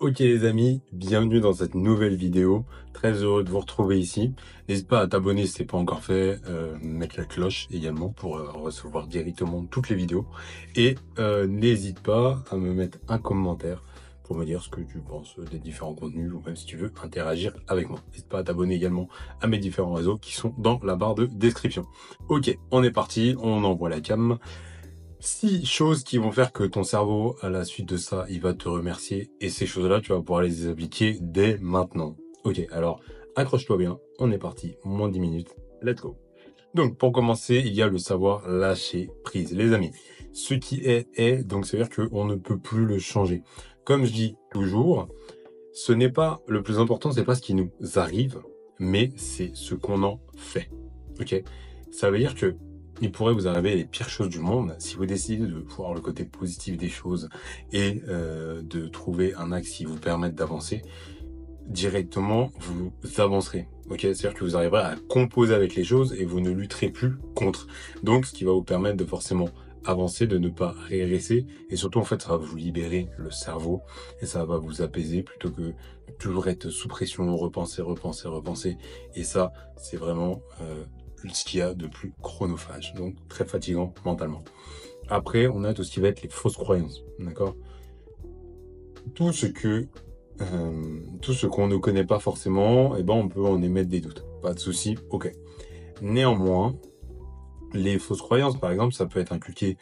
Ok les amis, bienvenue dans cette nouvelle vidéo. Très heureux de vous retrouver ici. N'hésite pas à t'abonner si ce n'est pas encore fait, mettre la cloche également pour recevoir directement toutes les vidéos. Et n'hésite pas à me mettre un commentaire pour me dire ce que tu penses des différents contenus ou même si tu veux interagir avec moi. N'hésite pas à t'abonner également à mes différents réseaux qui sont dans la barre de description. Ok, on est parti, on envoie la cam. 6 choses qui vont faire que ton cerveau, à la suite de ça, il va te remercier. Et ces choses-là, tu vas pouvoir les appliquer dès maintenant. Ok, alors, accroche-toi bien. On est parti. Moins 10 minutes. Let's go. Donc, pour commencer, il y a le savoir lâcher prise. Les amis, ce qui est, donc, c'est-à-dire qu'on ne peut plus le changer. Comme je dis toujours, ce n'est pas, le plus important, c'est pas ce qui nous arrive, mais c'est ce qu'on en fait. Ok? Ça veut dire que il pourrait vous arriver les pires choses du monde si vous décidez de voir le côté positif des choses et de trouver un axe qui vous permette d'avancer. Directement, vous avancerez. Ok, c'est-à-dire que vous arriverez à composer avec les choses et vous ne lutterez plus contre. Donc, ce qui va vous permettre de forcément avancer, de ne pas régresser et surtout en fait, ça va vous libérer le cerveau et ça va vous apaiser plutôt que toujours être sous pression, repenser. Et ça, c'est vraiment ce qu'il y a de plus chronophage, donc très fatigant mentalement. Après, on a tout ce qui va être les fausses croyances, d'accord? Tout ce que tout ce qu'on ne connaît pas forcément, eh ben on peut en émettre des doutes. Pas de souci, ok. Néanmoins, les fausses croyances, par exemple, ça peut être inculqué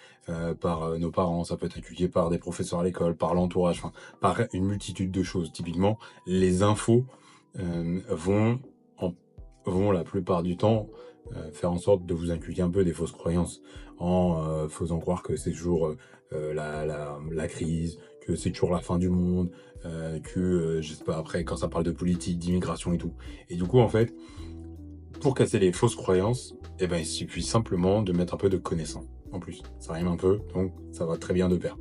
par nos parents, ça peut être inculqué par des professeurs à l'école, par l'entourage, enfin, par une multitude de choses. Typiquement, les infos vont, vont la plupart du temps faire en sorte de vous inculquer un peu des fausses croyances en faisant croire que c'est toujours la crise, que c'est toujours la fin du monde, je sais pas, après, quand ça parle de politique, d'immigration et tout. Et du coup, en fait, pour casser les fausses croyances, eh ben, il suffit simplement de mettre un peu de connaissance. En plus, ça rime un peu, donc ça va très bien de pair.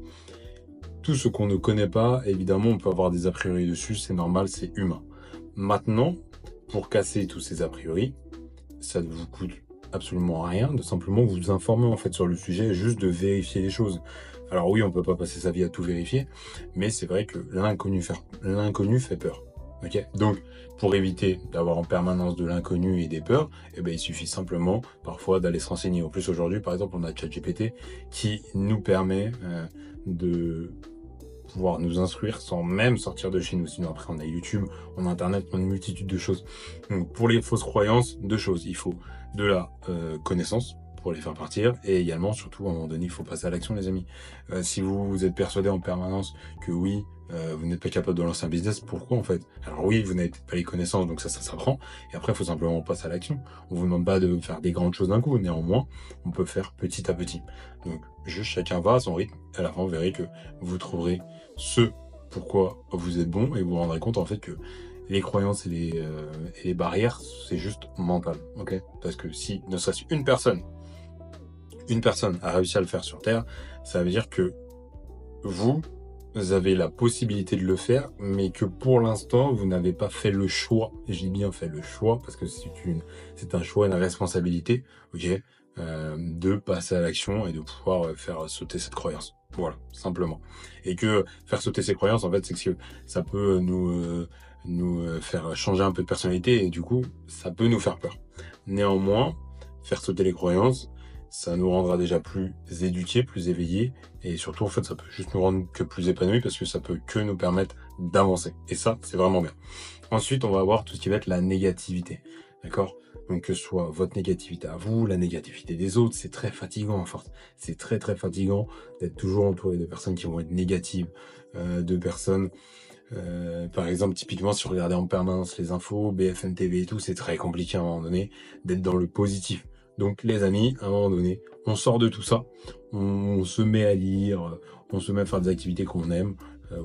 Tout ce qu'on ne connaît pas, évidemment, on peut avoir des a priori dessus, c'est normal, c'est humain. Maintenant, pour casser tous ces a priori, ça ne vous coûte absolument rien de simplement vous informer en fait sur le sujet, juste de vérifier les choses. Alors oui, on peut pas passer sa vie à tout vérifier, mais c'est vrai que l'inconnu fait peur. Ok, donc pour éviter d'avoir en permanence de l'inconnu et des peurs, eh ben, il suffit simplement parfois d'aller se renseigner. En plus aujourd'hui, par exemple, on a ChatGPT qui nous permet de pouvoir nous instruire sans même sortir de chez nous. Sinon après on a YouTube, on a Internet, on a une multitude de choses. Donc pour les fausses croyances, deux choses. Il faut de la connaissance pour les faire partir et également surtout à un moment donné il faut passer à l'action les amis. Si vous êtes persuadé en permanence que oui, vous n'êtes pas capable de lancer un business, pourquoi en fait? Alors oui, vous n'avez pas les connaissances, donc ça s'apprend. Et après, il faut simplement passer à l'action. On vous demande pas de faire des grandes choses d'un coup. Néanmoins, on peut faire petit à petit. Donc, juste chacun va à son rythme. Et à la fin, vous verrez que vous trouverez ce pourquoi vous êtes bon et vous vous rendrez compte en fait que les croyances et les barrières, c'est juste mental, ok? Parce que si ne serait-ce une personne a réussi à le faire sur Terre, ça veut dire que vous avez la possibilité de le faire, mais que pour l'instant, vous n'avez pas fait le choix. Et je dis bien fait le choix, parce que c'est un choix, une responsabilité, ok, de passer à l'action et de pouvoir faire sauter cette croyance. Voilà, simplement. Et que faire sauter ces croyances, en fait, c'est que ça peut nous faire changer un peu de personnalité et du coup, ça peut nous faire peur. Néanmoins, faire sauter les croyances, ça nous rendra déjà plus éduqués, plus éveillés, et surtout, en fait, ça peut juste nous rendre que plus épanouis parce que ça peut que nous permettre d'avancer. Et ça, c'est vraiment bien. Ensuite, on va avoir tout ce qui va être la négativité. D'accord? Donc, que ce soit votre négativité à vous, la négativité des autres, c'est très fatigant, en force. C'est très, très fatigant d'être toujours entouré de personnes qui vont être négatives, de personnes, par exemple, typiquement, si vous regardez en permanence les infos, BFM TV et tout, c'est très compliqué à un moment donné d'être dans le positif. Donc, les amis, à un moment donné, on sort de tout ça, on se met à lire, on se met à faire des activités qu'on aime,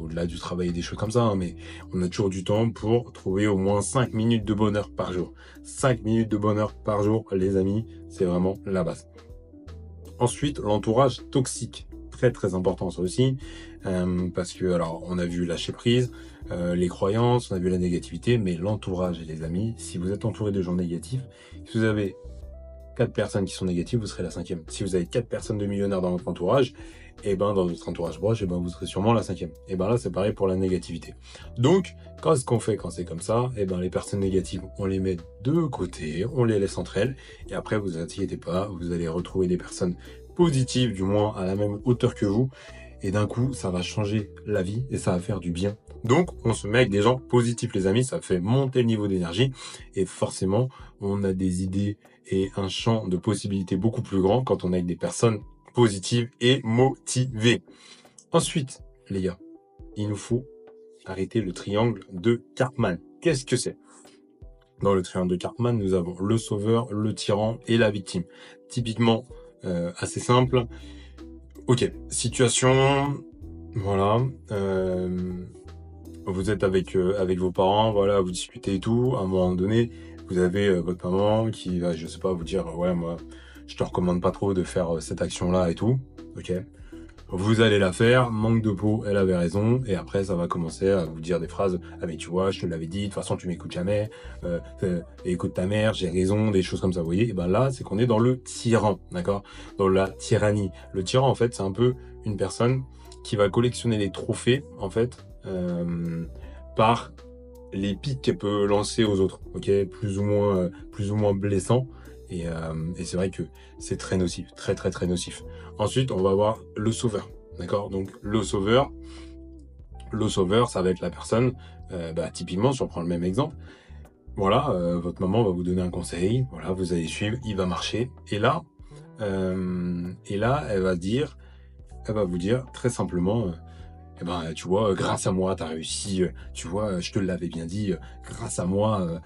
au-delà du travail et des choses comme ça, hein, mais on a toujours du temps pour trouver au moins 5 minutes de bonheur par jour. 5 minutes de bonheur par jour, les amis, c'est vraiment la base. Ensuite, l'entourage toxique. Très très important ça aussi, parce que alors on a vu lâcher prise, les croyances, on a vu la négativité, mais l'entourage et les amis, si vous êtes entouré de gens négatifs, si vous avez 4 personnes qui sont négatives, vous serez la 5e. Si vous avez 4 personnes de millionnaires dans votre entourage, et ben dans notre entourage proche, et ben vous serez sûrement la cinquième. Et ben là, c'est pareil pour la négativité. Donc, quand ce qu'on fait quand c'est comme ça, et ben les personnes négatives, on les met de côté, on les laisse entre elles, et après, vous inquiétez pas, vous allez retrouver des personnes positives, du moins à la même hauteur que vous, et d'un coup, ça va changer la vie et ça va faire du bien. Donc, on se met avec des gens positifs, les amis, ça fait monter le niveau d'énergie, et forcément, on a des idées et un champ de possibilités beaucoup plus grand quand on est avec des personnes positives et motivées. Ensuite, les gars, il nous faut arrêter le triangle de Karpman. Qu'est-ce que c'est? Dans le triangle de Karpman, nous avons le sauveur, le tyran et la victime. Typiquement, assez simple. Ok, situation, voilà. Vous êtes avec vos parents, voilà, vous discutez et tout. À un moment donné, vous avez votre maman qui va, je sais pas, vous dire, ouais, moi, je te recommande pas trop de faire cette action-là et tout. Ok. Vous allez la faire, manque de peau, elle avait raison, et après ça va commencer à vous dire des phrases, ah mais tu vois, je te l'avais dit, de toute façon tu m'écoutes jamais, écoute ta mère, j'ai raison, des choses comme ça, vous voyez, et ben là c'est qu'on est dans le tyran, d'accord, dans la tyrannie. Le tyran en fait c'est un peu une personne qui va collectionner les trophées en fait par les pics qu'elle peut lancer aux autres, ok, plus ou moins blessant. Et c'est vrai que c'est très nocif, très très très nocif. Ensuite, on va avoir le sauveur, d'accord. Donc le sauveur, ça va être la personne, typiquement, si on prend le même exemple, voilà, votre maman va vous donner un conseil, voilà, vous allez suivre, il va marcher, et là, elle va vous dire très simplement, eh ben, tu vois, grâce à moi, t'as réussi, tu vois, je te l'avais bien dit, grâce à moi,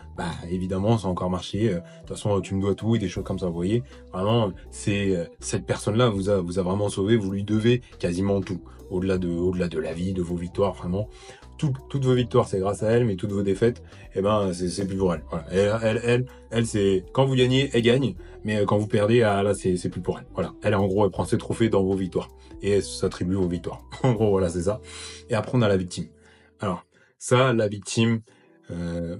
évidemment, ça a encore marché, de toute façon, tu me dois tout, et des choses comme ça, vous voyez. Vraiment, cette personne-là vous a vraiment sauvé, vous lui devez quasiment tout. Au-delà de la vie, de vos victoires, vraiment. Toutes vos victoires, c'est grâce à elle, mais toutes vos défaites, eh ben, c'est plus pour elle. Voilà. Elle, c'est, quand vous gagnez, elle gagne, mais quand vous perdez, ah, là, c'est plus pour elle. Voilà. Elle, en gros, elle prend ses trophées dans vos victoires. Et elle s'attribue vos victoires. En gros, voilà, c'est ça. Et après, on a la victime. Alors, ça, la victime, euh,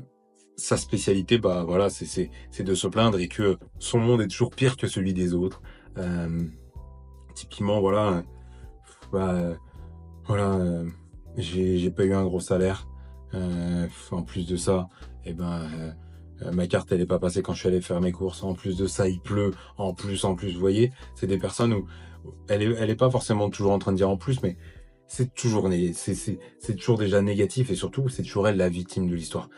sa spécialité, bah voilà, c'est de se plaindre et que son monde est toujours pire que celui des autres. Euh, Typiquement, voilà, bah, voilà, j'ai pas eu un gros salaire. En plus de ça, eh ben, ma carte elle est pas passée quand je suis allé faire mes courses. En plus de ça, il pleut. En plus, vous voyez, c'est des personnes où elle est pas forcément toujours en train de dire en plus, mais c'est toujours déjà négatif, et surtout c'est toujours elle la victime de l'histoire.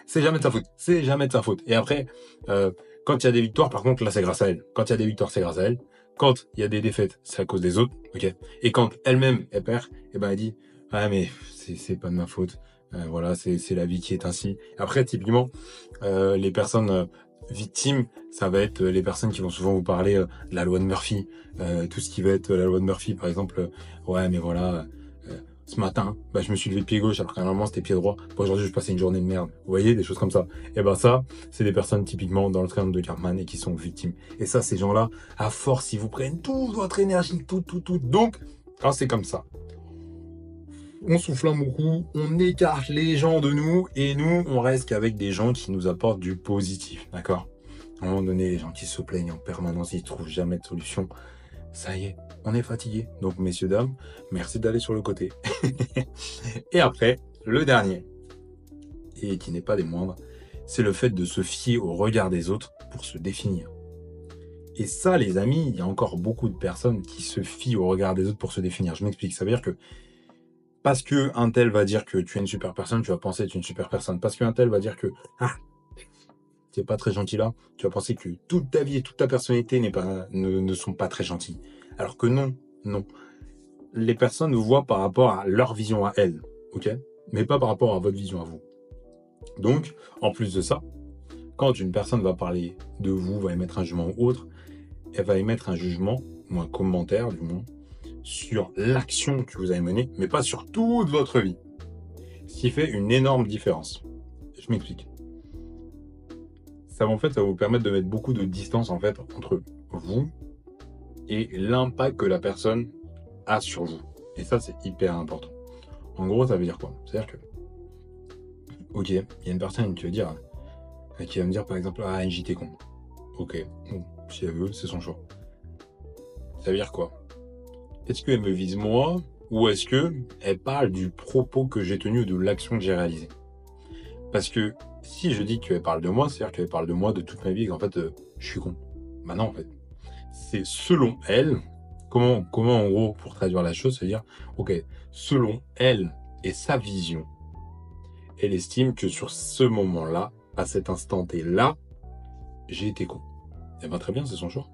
C'est jamais de sa faute, c'est jamais de sa faute. Et après, quand il y a des victoires, par contre là c'est grâce à elle. Quand il y a des victoires, c'est grâce à elle. Quand il y a des défaites, c'est à cause des autres, ok. Et quand elle-même elle perd, et ben elle dit ah mais c'est pas de ma faute. Voilà, c'est la vie qui est ainsi. Après typiquement les personnes victimes, ça va être les personnes qui vont souvent vous parler de la loi de Murphy, tout ce qui va être la loi de Murphy, par exemple, ouais mais voilà, ce matin, je me suis levé pied gauche alors qu'à normalement c'était pied droit. Aujourd'hui, je passais une journée de merde. Vous voyez, des choses comme ça. Et ben ça, c'est des personnes typiquement dans le triangle de Karpman et qui sont victimes. Et ça, ces gens-là, à force, ils vous prennent toute votre énergie, tout. Donc, quand c'est comme ça, on souffle un bon coup, on écarte les gens de nous, et nous, on reste qu'avec des gens qui nous apportent du positif, d'accord? À un moment donné, les gens qui se plaignent en permanence, ils trouvent jamais de solution. Ça y est, on est fatigué. Donc, messieurs, dames, merci d'aller sur le côté. Et après, le dernier, et qui n'est pas des moindres, c'est le fait de se fier au regard des autres pour se définir. Et ça, les amis, il y a encore beaucoup de personnes qui se fient au regard des autres pour se définir. Je m'explique, ça veut dire que parce que un tel va dire que tu es une super personne, tu vas penser être une super personne. Parce qu'un tel va dire que t'es pas très gentil là, tu vas penser que toute ta vie et toute ta personnalité ne sont pas très gentils. Alors que non. Les personnes vous voient par rapport à leur vision à elles, ok? Mais pas par rapport à votre vision à vous. Donc, en plus de ça, quand une personne va parler de vous, va émettre un jugement ou autre, elle va émettre un jugement, ou un commentaire du moins, sur l'action que vous avez menée, mais pas sur toute votre vie. Ce qui fait une énorme différence. Je m'explique. Ça va vous permettre de mettre beaucoup de distance en fait entre vous et l'impact que la personne a sur vous. Et ça, c'est hyper important. En gros, ça veut dire quoi? C'est-à-dire que, ok, il y a une personne qui va me dire par exemple, ah, NJ t'es con. Ok, bon, si elle veut, c'est son choix. Ça veut dire quoi? est-ce qu'elle me vise moi ou est-ce qu'elle parle du propos que j'ai tenu ou de l'action que j'ai réalisée? Parce que si je dis qu'elle parle de moi, c'est-à-dire qu'elle parle de moi, de toute ma vie, et qu'en fait, je suis con. Bah non, en fait. C'est selon elle, comment en gros, pour traduire la chose, c'est-à-dire, ok, selon elle et sa vision, elle estime que sur ce moment-là, à cet instant T-là, j'ai été con. Eh ben très bien, c'est son choix.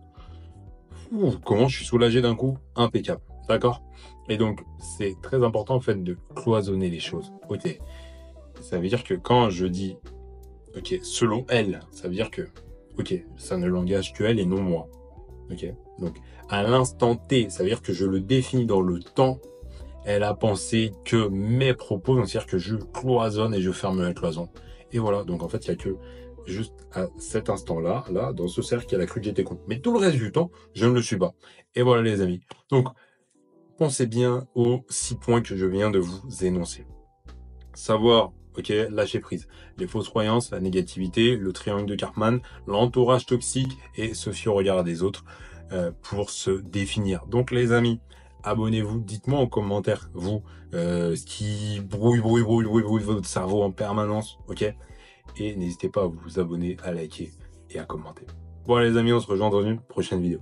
Ouh, comment je suis soulagé d'un coup? Impeccable. D'accord? Et donc, c'est très important en fait de cloisonner les choses. Ok. Ça veut dire que quand je dis, ok, selon elle, ça veut dire que, ok, ça ne l'engage que elle et non moi. Ok? Donc, à l'instant T, ça veut dire que je le définis dans le temps. Elle a pensé que mes propos, donc c'est-à-dire que je cloisonne et je ferme la cloison. Et voilà, donc en fait, il n'y a que juste à cet instant-là, là, dans ce cercle, qu'elle a cru que j'étais con. Mais tout le reste du temps, je ne le suis pas. Et voilà les amis. Donc, pensez bien aux 6 points que je viens de vous énoncer. Savoir, ok, lâcher prise. Les fausses croyances, la négativité, le triangle de Karpman, l'entourage toxique et se fier au regard des autres pour se définir. Donc les amis, abonnez-vous, dites-moi en commentaire, vous, ce qui brouille votre cerveau en permanence, ok? Et n'hésitez pas à vous abonner, à liker et à commenter. Bon les amis, on se rejoint dans une prochaine vidéo.